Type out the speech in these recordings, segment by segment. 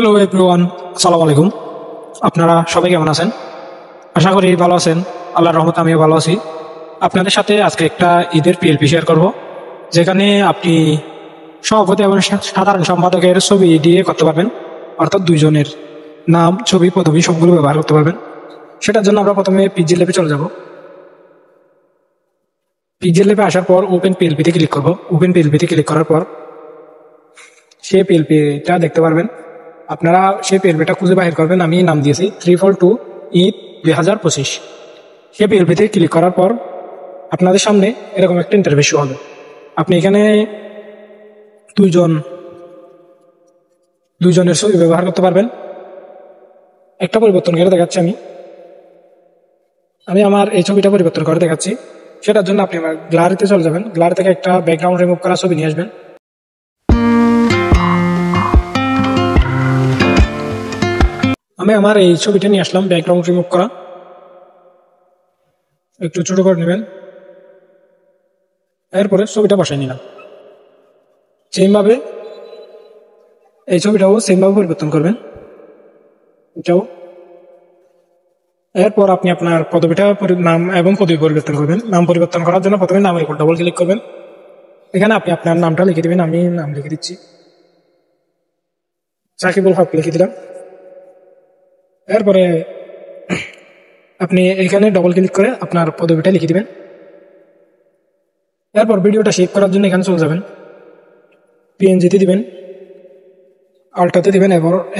Hello everyone, আসসালামু আলাইকুম। আপনারা সবাই কেমন আছেন? আশা করি ভালো আছেন। আল্লাহর রহমতে আমিও ভালো আছি। আপনাদের সাথে আজকে একটা ঈদের পিএলপি শেয়ার করব, যেখানে আপনি সভাপতি এবং সাধারণ সম্পাদকের ছবি দিয়ে করতে পারবেন, অর্থাৎ দুইজনের নাম, ছবি, পদবি সবগুলো ব্যবহার করতে পারবেন। সেটার জন্য আমরা প্রথমে পিজি ল্যাবে চলে যাব। পিজি ল্যাবে আসার পর ওপেন পিএলপিতে ক্লিক করব। ওপেন পিএলপিতে ক্লিক করার পর সেই পিএলপিটা দেখতে পারবেন। আপনারা সেই পিএলপিটা খুঁজে বাহির করবেন। আমি নাম দিয়েছি 342 ঈদ 2025। সেই পিএলপিতে ক্লিক করার পর আপনাদের সামনে এরকম একটা ইন্টারভিউ হবে। আপনি এখানে দুইজনের ছবি ব্যবহার করতে পারবেন। একটা পরিবর্তন করে দেখাচ্ছি আমি আমার এই ছবিটা পরিবর্তন করে দেখাচ্ছি। সেটার জন্য আপনি আমার গ্যালারিতে চলে যাবেন। গ্যালারি থেকে একটা ব্যাকগ্রাউন্ড রিমুভ করা ছবি নিয়ে আসবেন। আমি আমার এই ছবিটা নিয়ে আসলাম, ব্যাকগ্রাউন্ড রিমুভ করা। একটু ছোট করে নেবেন। এরপরে ছবিটা বসাই নিলাম। সেমভাবে এই ছবিটাও সেমভাবে পরিবর্তন করবেন, এটাও। এরপর আপনি আপনার পদবিটা নাম এবং পদবি পরিবর্তন করবেন। নাম পরিবর্তন করার জন্য প্রথমে নামের উপর ডবল ক্লিক করবেন। এখানে আপনি আপনার নামটা লিখে দেবেন। আমি নাম লিখে দিচ্ছি, সাকিবুল হক লিখে দিলাম। এরপরে আপনি এখানে ডবল ক্লিক করে আপনার পদবিটা লিখে দিবেন। এরপর ভিডিওটা সেভ করার জন্য এখানে চলে যাবেন, পিএনজিতে দিবেন, আল্টাতে দিবেন।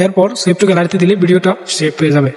এরপর সেভ টু গ্যালারিতে দিলে ভিডিওটা সেভ হয়ে যাবে।